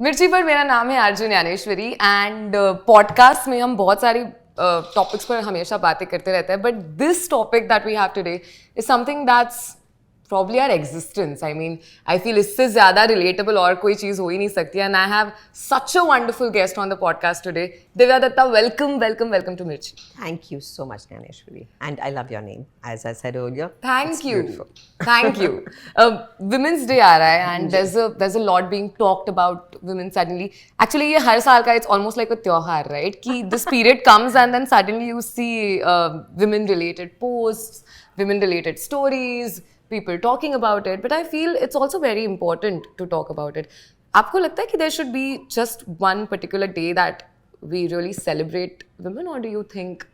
मिर्ची पर मेरा नाम है RJ Dnyaneshwari एंड पॉडकास्ट में हम बहुत सारी टॉपिक्स पर हमेशा बातें करते रहते हैं but this topic that we have today is something that's probably our existence. I mean, I feel इससे ज़्यादा relatable और कोई चीज़ हो ही नहीं सकती and I have such a wonderful guest on the podcast today. Divya Dutta, welcome to Mirchi. Thank you so much, Dnyaneshwari. And I love your name, as I said earlier. Thank you. Beautiful. Thank you. Women's Day आ रहा है and there's a lot being talked about women suddenly. Actually ये हर साल का it's almost like a त्योहार, right? कि this period comes and then suddenly you see women related posts, women related stories, people talking about it, but I feel it's also very important to talk about it. आपको लगता है कि there should be just one particular day that we really celebrate women, or do you think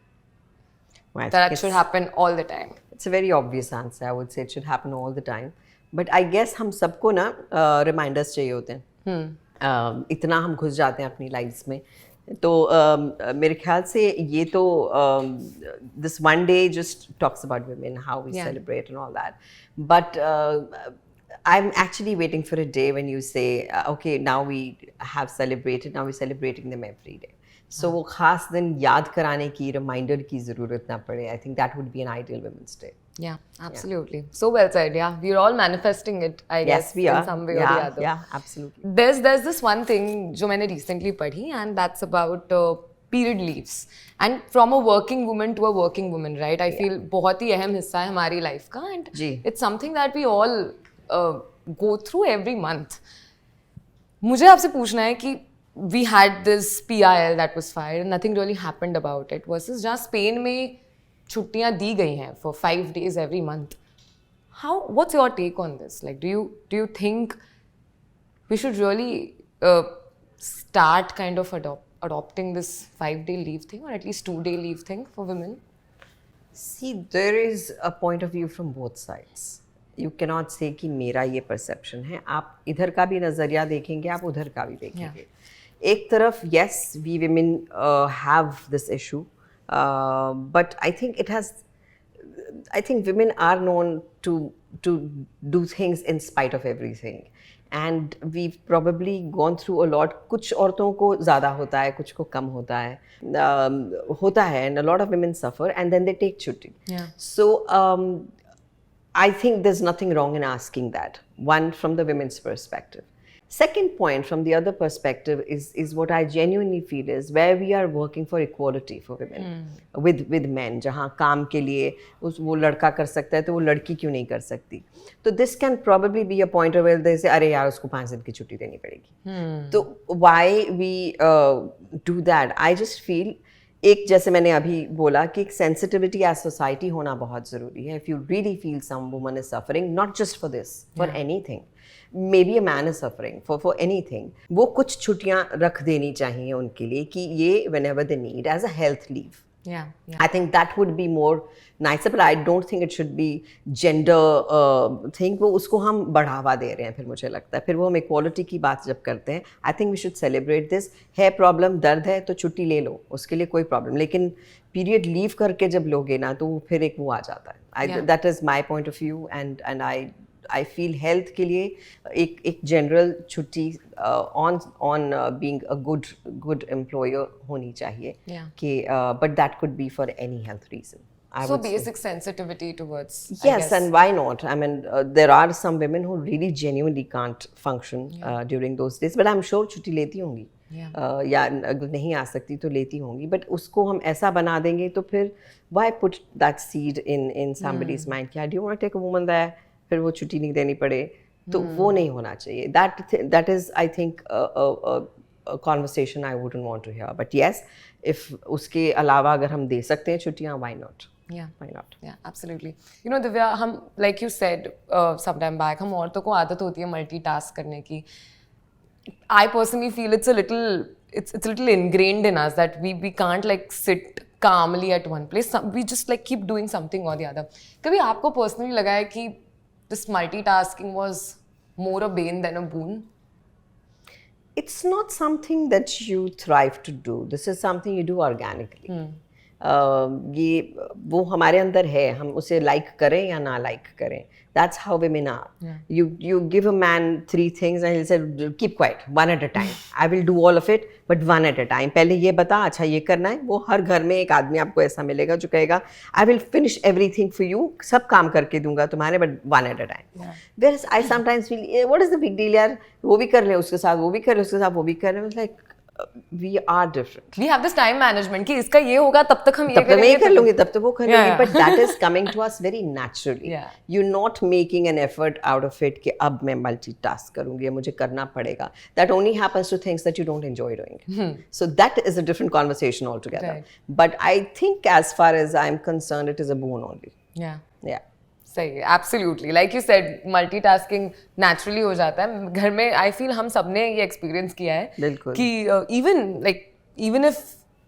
that should happen all the time? It's a very obvious answer. I would say it should happen all the time. But I guess हम सबको ना reminders चाहिए होते हैं. इतना हम घुस जाते हैं अपनी lives में. तो मेरे ख्याल से ये तो this one day just talks about women, how we celebrate and all that. But I'm actually waiting for a day when you say, okay, now we have celebrated, now we're celebrating them every day. So वो खास दिन याद कराने की, reminder की ज़रूरत ना पड़े. I think that would be an ideal Women's Day. Yeah, absolutely. Yeah. So well said. Yeah, we're all manifesting it, I guess, we are. In some way or the other. Yeah, absolutely. There's this one thing जो मैंने recently पढ़ी, and that's about period leaves. And from a working woman to a working woman, right? I feel बहुत ही अहम हिस्सा है हमारी life का, and it's something that we all go through every month. मुझे आपसे पूछना है कि we had this PIL that was fired and nothing really happened about it versus जहाँ स्पेन में छुट्टियाँ दी गई हैं for 5 days every month. What's your take on this? Like, do you think we should really start kind of adopting this 5-day leave thing, or at least 2-day leave thing for women? See, there is a point of view from both sides. You cannot say कि मेरा ये perception है. आप इधर का भी नज़रिया देखेंगे, आप उधर का भी देखेंगे. एक तरफ, yes, we women have this issue, but I think women are known to do things in spite of everything, and we've probably gone through a lot. कुछ औरतों को ज़्यादा होता है, कुछ को कम होता है, and a lot of women suffer, and then they take छुट्टी. So I think there's nothing wrong in asking that. One, from the women's perspective. Second point, from the other perspective, is what I genuinely feel is where we are working for equality for women with men. जहाँ काम के लिए वो लड़का कर सकता है तो वो लड़की क्यों नहीं कर सकती? तो this can probably be a point where they say अरे यार उसको 5 दिन की छुट्टी देनी पड़ेगी. तो why we do that? I just feel एक जैसे मैंने अभी बोला कि एक sensitivity as society होना बहुत ज़रूरी है. If you really feel some woman is suffering, not just for this, for anything. Maybe a man is suffering for anything. वो कुछ छुट्टियाँ रख देनी चाहिए उनके लिए कि ये whenever they need as a health leave. Yeah. I think that would be more nicer, but I don't think it should be gender thing. वो उसको हम बढ़ावा दे रहे हैं फिर मुझे लगता है. फिर वो हम equality की बात जब करते हैं, I think we should celebrate this. है problem, दर्द है तो छुट्टी ले लो, उसके लिए कोई problem. लेकिन period leave करके जब लोगे ना तो फिर एक वो आ जाता है. That is my point of view, and I feel health के लिए एक general छुट्टी on being a good employer होनी चाहिए. कि but that could be for any health reason. So basic sensitivity towards. Yes, and why not? I mean, there are some women who really genuinely can't function during those days, but I'm sure छुट्टी लेती होंगी. या अगर नहीं आ सकती तो लेती होंगी, but उसको हम ऐसा बना देंगे तो फिर why put that seed in somebody's mind कि do you want to take a woman there? फिर वो छुट्टी नहीं देनी पड़े, तो वो नहीं होना चाहिए. That is, I think, a conversation I wouldn't want to hear. But yes, if उसके अलावा अगर हम दे सकते हैं छुट्टियाँ, why not? Yeah, why not? Yeah, absolutely. You know, Divya, हम like you said sometime back, हम औरतों को आदत होती है multitask करने की. I personally feel it's a little ingrained in us that we can't like sit calmly at one place. We just like keep doing something or the other. कभी आपको personally लगा है कि this multitasking was more a bane than a boon? It's not something that you thrive to do. This is something you do organically. ये वो हमारे अंदर है, हम उसे लाइक करें या ना लाइक करें. That's how women are. Yeah. You give a man 3 things and he'll say keep quiet, one at a time. I will do all of it, but one at a time. पहले ये बता, अच्छा ये करना है. वो हर घर में एक आदमी आपको ऐसा मिलेगा जो कहेगा I will finish everything for you, सब काम करके दूंगा तुम्हारे, but one at a time. Yeah. Whereas I sometimes feel what is the big deal यार, वो भी कर ले उसके साथ, वो भी कर ले उसके साथ, वो भी कर ले. Like we are different. We have this time management कि इसका ये होगा तब तक हम ये करेंगे, तब तक मैं ये कर लूँगी, तब तक वो कर लूँगी. But that is coming to us very naturally. Yeah. You're not making an effort out of it कि अब मैं multitask करूँगी, मुझे करना पड़ेगा. That only happens to things that you don't enjoy doing. So that is a different conversation altogether. Right. But I think as far as I'm concerned, it is a boon only. Yeah. Yeah. सही है, absolutely. Like you said, multitasking naturally हो जाता है घर में. I feel हम सबने ये एक्सपीरियंस किया है. बिल्कुल. कि even if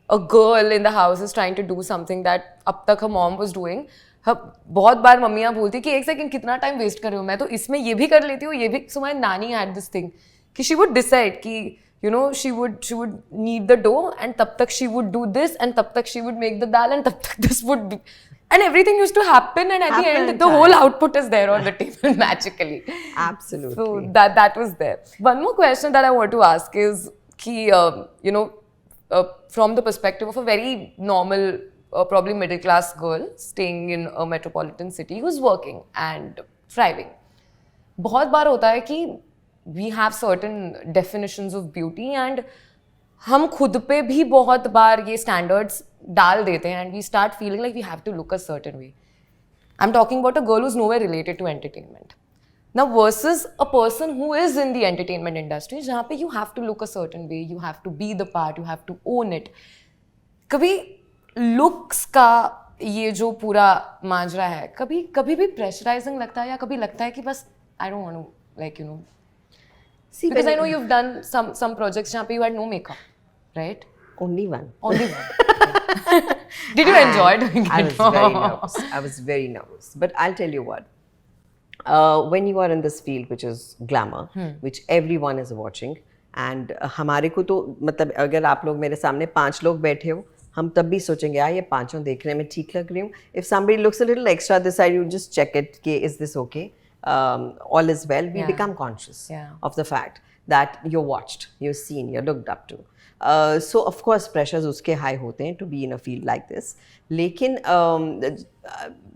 a girl in the house is trying to do something that अब तक हर मॉम वाज डूइंग, बहुत बार मम्मियाँ बोलती कि एक सेकंड कितना टाइम वेस्ट कर रही हूँ, मैं तो इसमें ये भी कर लेती हूँ, ये भी. सो माय नानी हैड दिस थिंग कि शी वुड डिसाइड कि you know she would knead the dough and tab tak she would do this and tab tak she would make the dal and tab tak this would be, and everything used to happen and at the end the whole output is there on the table magically. Absolutely. So that was there. One more question that I want to ask is ki from the perspective of a very normal probably middle class girl staying in a metropolitan city who's working and thriving, बहुत बार होता है कि we have certain definitions of beauty and हम खुद पे भी बहुत बार ये standards डाल देते हैं and we start feeling like we have to look a certain way. I'm talking about a girl who's nowhere related to entertainment. Now versus a person who is in the entertainment industry जहाँ पे you have to look a certain way, you have to be the part, you have to own it. कभी looks का ये जो पूरा माजरा है कभी भी pressurizing लगता है या कभी लगता है कि बस I don't want to like you know. See, because I know you've done some projects जहाँ पे you had no makeup, right? Only one. Only one. Did you enjoy doing it? I was very nervous. I was very nervous. But I'll tell you what. When you are in this field, which is glamour, which everyone is watching, and हमारे को तो मतलब अगर आप लोग मेरे सामने 5 लोग बैठे हो, हम तब भी सोचेंगे यार ये 5 देखने में ठीक लग रही हूँ. If somebody looks a little extra this side, you just check it. कि is this okay? All is well. We become conscious of the fact that you're watched, you're seen, you're looked up to. So of course pressures उसके high होते हैं to be in a field like this. लेकिन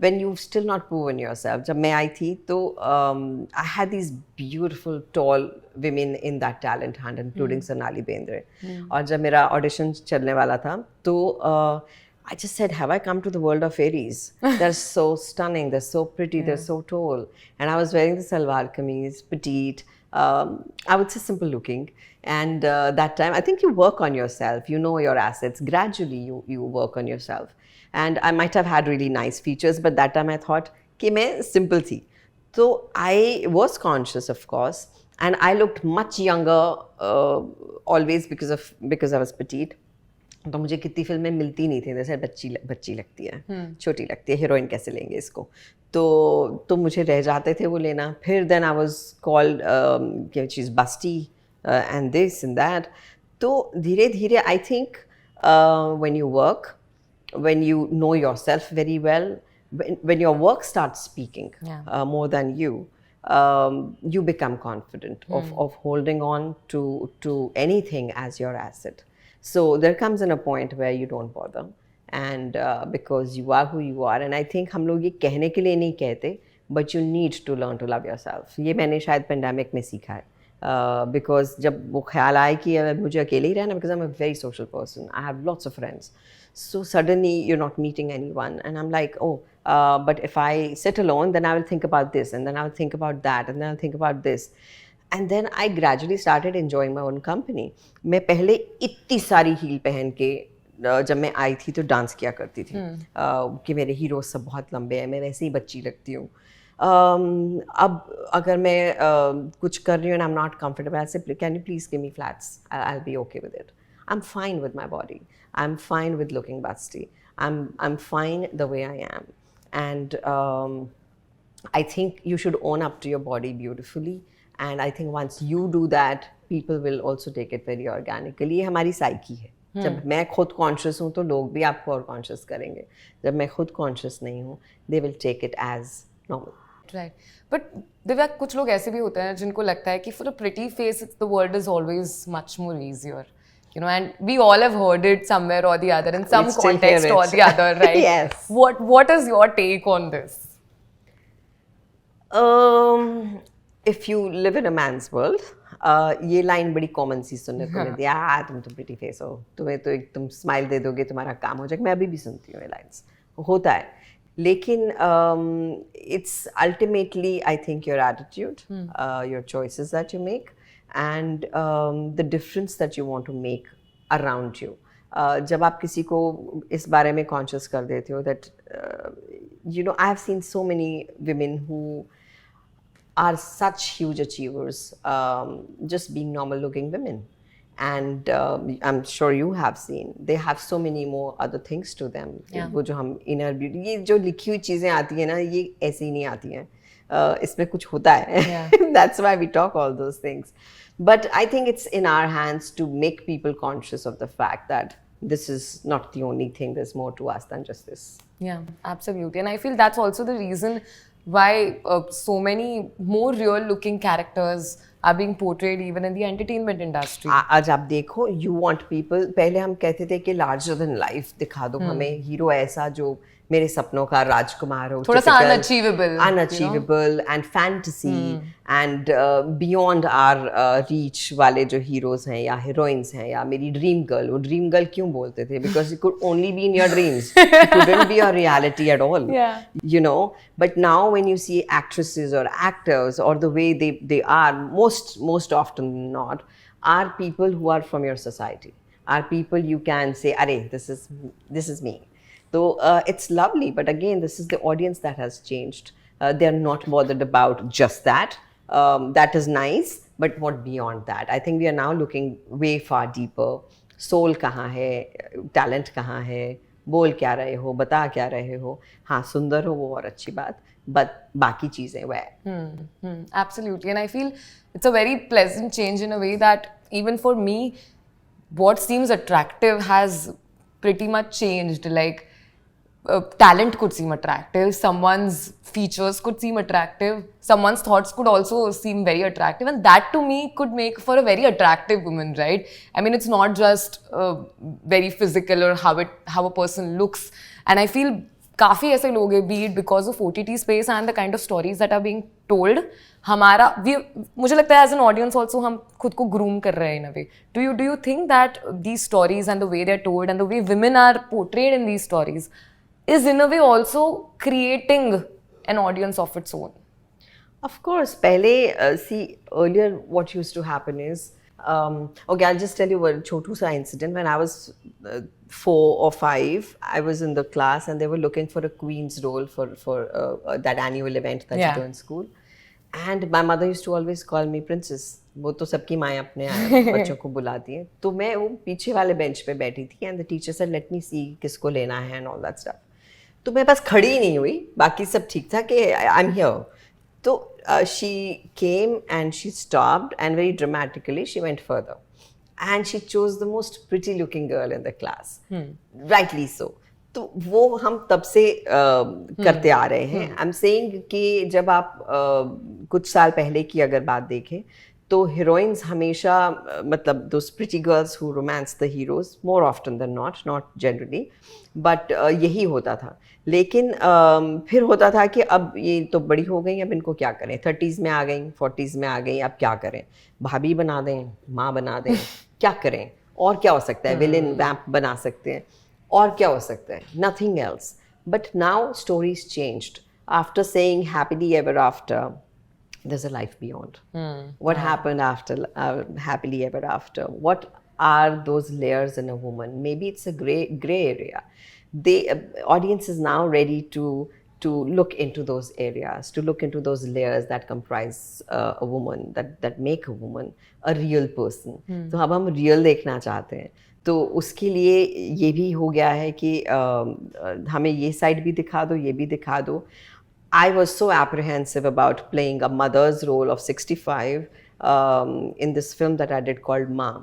when you've still not proven yourself, जब मैं आई थी तो I had these beautiful tall women in that talent hunt, including Sonali Bendre. और जब मेरा audition चलने वाला था तो I just said, have I come to the world of fairies? They're so stunning, they're so pretty, they're so tall. And I was wearing the salwar kameez, petite, I would say simple looking. And that time, I think you work on yourself, you know your assets. Gradually, you work on yourself. And I might have had really nice features, but that time I thought, कि मैं simple थी. So I was conscious, of course. And I looked much younger always because I was petite. तो मुझे कितनी फिल्में मिलती नहीं थी, जैसे बच्ची लगती है, छोटी लगती है, हीरोइन कैसे लेंगे इसको, तो मुझे रह जाते थे वो लेना. फिर देन आई वाज कॉल्ड कि she is busty and this and that. तो धीरे धीरे I think when you work, when you know yourself very well, when your work starts speaking more than you, you become confident of holding on to anything as your asset. So there comes in a point where you don't bother, and because you are who you are. And I think हम लोग ये कहने के लिए नहीं कहते, but you need to learn to love yourself. ये मैंने शायद pandemic में सीखा है. Because जब वो ख्याल आए कि मुझे अकेले ही रहना, because I'm a very social person, I have lots of friends. So suddenly you're not meeting anyone, and I'm like, oh, but if I sit alone, then I will think about this, and then I will think about that, and then I'll think about this. And then I gradually started enjoying my own company. मैं पहले इतनी सारी heal पहन के जब मैं आई थी तो डांस किया करती थी कि मेरे हीरोज सब बहुत लंबे हैं, मैं वैसे ही बच्ची लगती हूँ. अब अगर मैं कुछ कर रही हूँ and I'm not comfortable, I'll say, can you please give me flats? I'll be okay with it. I'm fine with my body. I'm fine with looking busty. I'm fine the way I am. And I think you should own up to your body beautifully. And I think once you do that, people will also take it very organically. ये हमारी psyche है. जब मैं खुद conscious हूँ तो लोग भी आपको और कॉन्शियस करेंगे. जब मैं खुद कॉन्शियस नहीं हूँ, they will take it as normal. Right. But Divya, कुछ लोग ऐसे भी होते हैं जिनको लगता है कि for a pretty face the world is always much more easier. You know, and we all have heard it somewhere or the other in some We still hear context it. or the other, right? Yes. What is your take on this? If you live in a man's world, ये line बड़ी common सी सुनने को मिलती है. तुम तो pretty face हो, तुम्हें तो एक तुम स्माइल दे दोगे तुम्हारा काम हो जाएगा. मैं अभी भी सुनती हूँ ये लाइन्स, होता है. लेकिन it's ultimately I think your attitude, your choices that you make, and the difference that you want to make around you. जब आप किसी को इस बारे में conscious कर देते हो that you know, I have seen so many women who are such huge achievers, just being normal looking women. And I'm sure you have seen, they have so many more other things to them. वो जो हम inner beauty, ये जो लिखी हुई चीज़ें आती हैं ना, ये ऐसे ही नहीं आती हैं. इसमें कुछ होता है. That's why we talk all those things. But I think it's in our hands to make people conscious of the fact that this is not the only thing. There's more to us than just this. Yeah, absolutely. And I feel that's also the reason why so many more real looking characters are being portrayed even in the entertainment industry. आज आप देखो, you want people, पहले हम कहते थे कि larger than life दिखा दो हमें, हीरो ऐसा जो मेरे सपनों का राजकुमार हो, थोड़ा सा unachievable and fantasy and beyond our reach वाले जो heroes हैं या heroines हैं, या मेरी dream girl, वो dream girl क्यों बोलते थे? Because it could only be in your dreams. It couldn't be a reality at all. Yeah. You know, but now when you see actresses or actors, or the way they are, most often not, are people who are from your society, are people you can say, "Arey, this is me." So it's lovely, but again, this is the audience that has changed. They're not bothered about just that. That is nice, but what beyond that? I think we are now looking way far deeper. Soul कहाँ है? Talent कहाँ है? बोल क्या रहे हो? बता क्या रहे हो? हाँ, सुंदर हो वो और अच्छी बात, but बाकी चीजें where? Absolutely, and I feel it's a very pleasant change in a way that even for me, what seems attractive has pretty much changed. Like, talent could seem attractive, someone's features could seem attractive, someone's thoughts could also seem very attractive, and that to me could make for a very attractive woman, right? I mean, it's not just very physical or how a person looks. And I feel काफ़ी ऐसे लोग हैं, be it because of OTT space and the kind of stories that are being told, मुझे लगता है as an audience also हम खुद को groom कर रहे हैं in a way. Do you think that these stories and the way they're told and the way women are portrayed in these stories is in a way also creating an audience of its own? Of course. पहले see, earlier what used to happen is, okay, I'll just tell you a छोटू सा incident. When I was 4 or 5, I was in the class and they were looking for a queen's role for that annual event that you do in school. And my mother used to always call me princess. वो तो सबकी माएँ अपने बच्चों को बुलाती हैं. तो मैं वो पीछे वाले बेंच पे बैठी थी and the teacher said, let me see किसको लेना है and all that stuff. तो मैं बस खड़ी नहीं हुई, बाकी सब ठीक था कि I'm here. So she came and she stopped and very dramatically she went further. And she chose the most pretty looking girl in the class. Rightly so. तो वो हम तब से करते आ रहे हैं. I'm saying कि जब आप कुछ साल पहले की अगर बात देखें तो heroines हमेशा मतलब those pretty girls who romance the heroes more often than not generally, but यही होता था. लेकिन फिर होता था कि अब ये तो बड़ी हो गई, अब इनको क्या करें, 30s में आ गई, 40s में आ गई, अब क्या करें, भाभी बना दें, माँ बना दें, क्या करें, और क्या हो सकता है, विलेन वैम्प बना सकते हैं, और क्या हो सकता है, nothing else. But now stories changed. After saying happily ever after, there's a life beyond. What happened after happily ever after? What are those layers in a woman? Maybe it's a gray area. The audience is now ready to look into those areas, to look into those layers that comprise a woman, that make a woman a real person. तो अब हम real देखना चाहते हैं. तो उसके लिए ये भी हो गया है कि हमें ये साइड भी दिखा दो, ये भी दिखा दो. I was so apprehensive about playing a mother's role of 65 in this film that I did called Ma.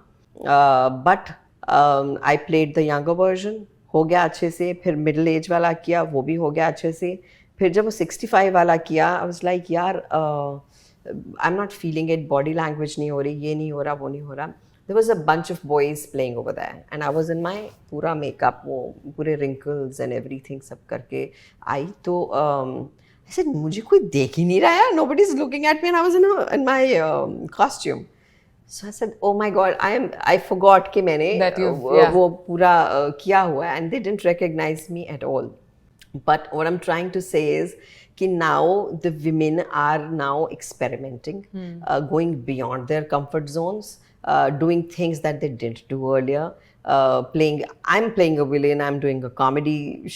But I played the younger version, हो गया अच्छे से. फिर middle age वाला किया, वो भी हो गया अच्छे से. फिर जब वो 65 वाला किया, I was like यार I'm not feeling it, body language नहीं हो रही, ये नहीं हो रहा, वो नहीं हो रहा. There was a bunch of boys playing over there and I was in my पूरा makeup, वो पूरे wrinkles and everything सब करके आई. तो I said मुझे कोई देख ही नहीं रहा है, nobody's looking at me and I was in my costume. So I said, oh my God, I forgot कि मैंने वो पूरा किया हुआ है and they didn't recognize me at all. But what I'm trying to say is कि now the women are now experimenting, going beyond their comfort zones, doing things that they didn't do earlier. I'm playing a villain, I'm doing a comedy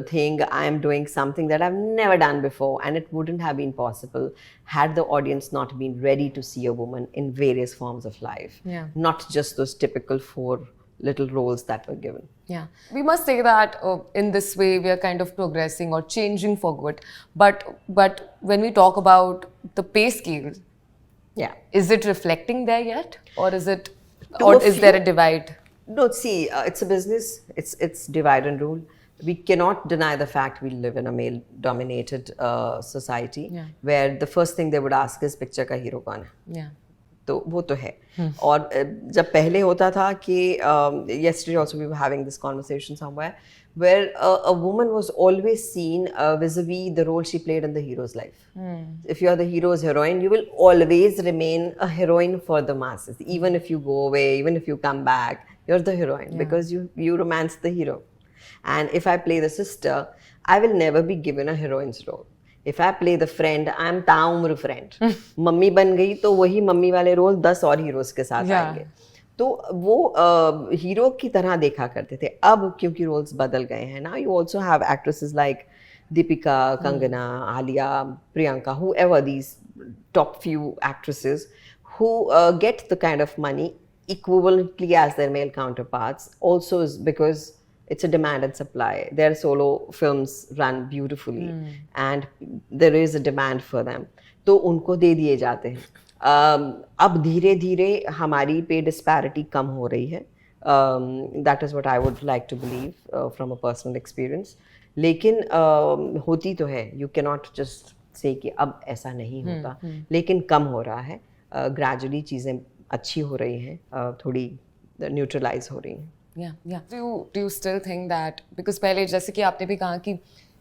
thing, I'm doing something that I've never done before, and it wouldn't have been possible had the audience not been ready to see a woman in various forms of life. Yeah. Not just those typical 4 little roles that were given. Yeah, we must say that in this way we are kind of progressing or changing for good. But when we talk about the pay scale, yeah, is it reflecting there yet, or is it, or is there a divide? No, see, it's a business. It's divide and rule. We cannot deny the fact we live in a male-dominated society, where the first thing they would ask is picture का hero कौन है? Yeah. तो वो तो है. और जब पहले होता था कि yesterday also we were having this conversation somewhere where a woman was always seen vis-a-vis the role she played in the hero's life. If you are the hero's heroine, you will always remain a heroine for the masses. Even if you go away, even if you come back, you're the heroine because you romance the hero. And if I play the sister, I will never be given a heroine's role. If I play the friend, I'm ताउम्र friend. Mummy बन गई तो वही mummy वाले role 10 और heroes के साथ आएंगे. तो वो हीरो की तरह देखा करते थे. अब क्योंकि रोल्स बदल गए हैं, now you also have actresses like Deepika, Kangana, Alia, Priyanka, whoever, these top few actresses who get the kind of money equivalently as their male counterparts. Also is because it's a demand and supply. Their solo films run beautifully and there is a demand for them. तो उनको दे दिए जाते हैं. अब धीरे धीरे हमारी पे disparity कम हो रही है. That is what I would like to believe from a personal experience. लेकिन होती तो है. You cannot just say कि अब ऐसा नहीं होता. लेकिन कम हो रहा है. Gradually चीज़ें अच्छी हो रही हैं. थोड़ी neutralize हो रही हैं. Yeah. Do you still think that, because पहले जैसे कि आपने भी कहा कि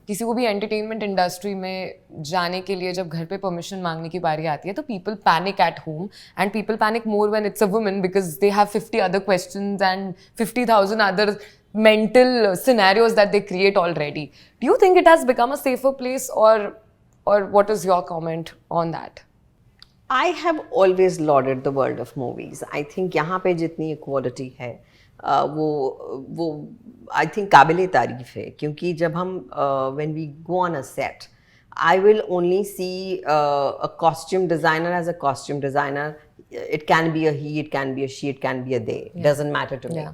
किसी को भी एंटरटेनमेंट इंडस्ट्री में जाने के लिए जब घर पे परमिशन मांगने की बारी आती है तो people panic at home and people panic more when it's a woman because they have 50 other questions and 50,000 other mental scenarios that they create already. Do you think it has become a safer place, or what is your comment on that? I have always lauded the world of movies. I think यहाँ पे जितनी equality है वो I think काबिले तारीफ है, क्योंकि जब हम when we go on a set, I will only see a costume designer as a costume designer. It can be a he, it can be a she, it can be a they. Yeah. Doesn't matter to me.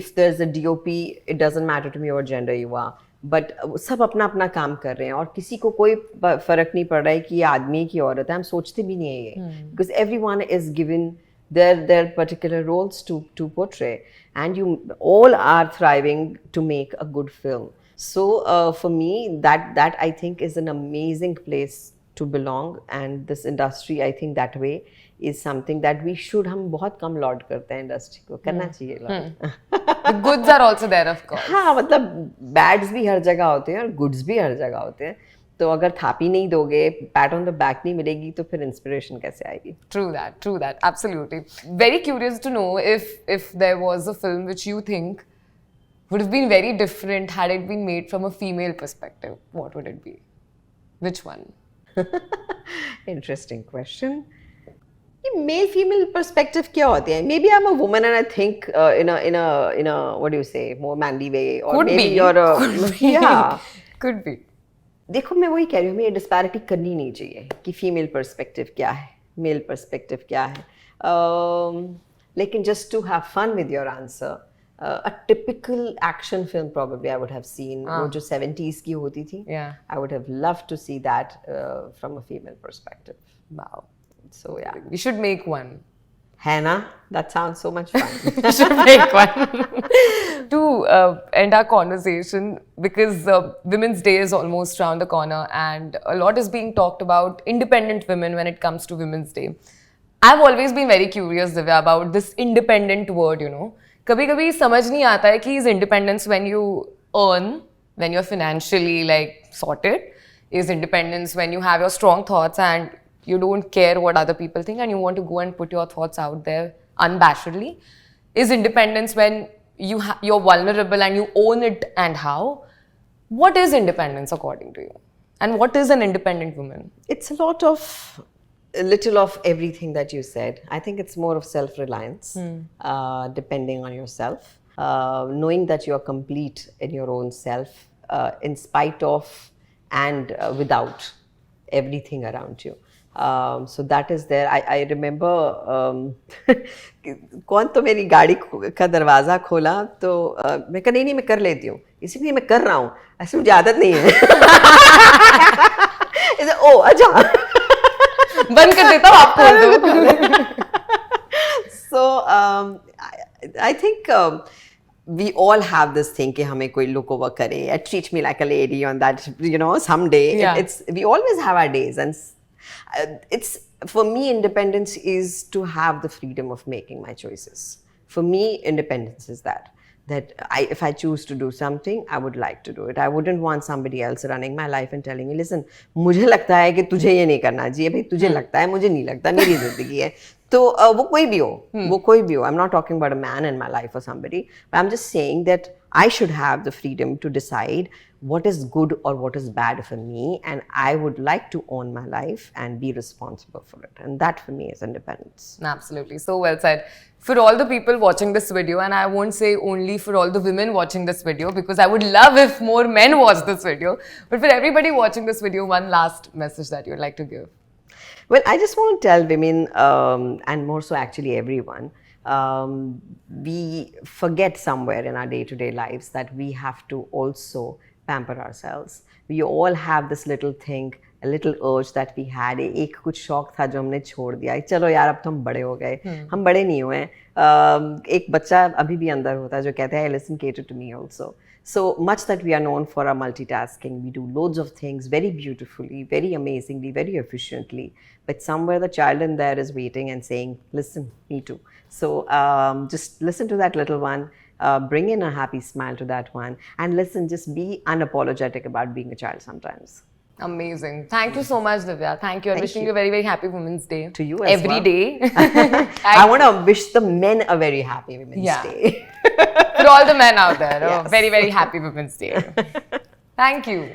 If there's a DOP, it doesn't matter to me what gender you are. But सब अपना अपना काम कर रहे हैं और किसी को कोई फर्क नहीं पड़ रहा है कि ये आदमी की औरत है. हम सोचते भी नहीं है ये, because everyone is given their particular roles to portray, and you all are thriving to make a good film. So for me, that I think is an amazing place to belong, and this industry, I think that way is something that we should. हम बहुत कम load करते हैं industry को, करना चाहिए load. The goods are also there, of course. हाँ, मतलब beds भी हर जगह होते हैं और गुड्स भी हर जगह होते हैं. तो अगर थापी नहीं दोगे, पैट ऑन द बैक नहीं मिलेगी, तो फिर इंस्पिरेशन कैसे आएगी? True that, absolutely. Very curious to know if there was a film which you think would have been very different had it been made from a female perspective. What would it be? Which one? Interesting question. Male female perspective क्या होती है? Maybe I'm a woman and I think in a what do you say, more manly way, or could maybe be. you're a yeah, could be. देखो, मैं वही कह रही हूँ, मैं ये डिस्पैरिटी करनी नहीं चाहिए कि फीमेल पर्सपेक्टिव क्या है, मेल पर्सपेक्टिव क्या है. लेकिन just to have fun with your answer, a typical action film probably I would have seen, वो जो 70s की होती थी. Yeah. I would have loved to see that from a female perspective. Wow. So yeah, we should make one. Hannah, that sounds so much fun. We should make one. To end our conversation, because Women's Day is almost around the corner and a lot is being talked about independent women when it comes to Women's Day. I've always been very curious, Divya, about this independent word, you know. कभी-कभी समझ नहीं आता है कि is independence when you earn, when you're financially like sorted, is independence when you have your strong thoughts and you don't care what other people think and you want to go and put your thoughts out there unabashedly. Is independence when you're vulnerable and you own it, and how? What is independence according to you? And what is an independent woman? It's a little of everything that you said. I think it's more of self-reliance, depending on yourself, knowing that you're complete in your own self, in spite of and without everything around you. So that is there. I remember कौन तो मेरी गाड़ी का दरवाज़ा खोला तो मैं कहा नहीं मैं कर लेती हूँ, इसीलिए मैं कर रहा हूँ, ऐसे मुझे आदत नहीं है. ओ अच्छा बंद कर देता हूँ, आप खोल दो. So I think we all have this thing कि हमें कोई look over करे, treat me like a lady on that, you know, someday. Yeah. We always have our days, and it's, for me, independence is to have the freedom of making my choices. For me, independence is that if I choose to do something, I would like to do it. I wouldn't want somebody else running my life and telling me, listen, मुझे लगता है कि तुझे ये नहीं करना चाहिए, भाई तुझे लगता है, मुझे नहीं लगता, मेरी जिंदगी है. तो वो कोई भी हो, I'm not talking about a man in my life or somebody, but I'm just saying that I should have the freedom to decide what is good or what is bad for me, and I would like to own my life and be responsible for it. And that for me is independence. Absolutely. So well said. For all the people watching this video, and I won't say only for all the women watching this video, because I would love if more men watch this video, but for everybody watching this video, one last message that you'd like to give. Well, I just want to tell women, and more so actually everyone, we forget somewhere in our day-to-day lives that we have to also pamper ourselves. We all have this little thing, a little urge that we had. एक कुछ शौक था जो हमने छोड़ दिया. चलो यार अब तो हम बड़े हो गए. हम बड़े नहीं हुए. एक बच्चा अभी भी अंदर होता है जो कहता है, listen, cater to me also. So much that we are known for our multitasking. We do loads of things very beautifully, very amazingly, very efficiently. But somewhere the child in there is waiting and saying, listen, me too. So just listen to that little one. Bring in a happy smile to that one. And listen, just be unapologetic about being a child sometimes. Amazing. Thank you so much, Divya. Thank you. I'm wishing you a very, very happy Women's Day. To you as well. Every day. I want to wish the men a very happy Women's Day. For all the men out there, Yes. very, very happy Women's Day. Thank you.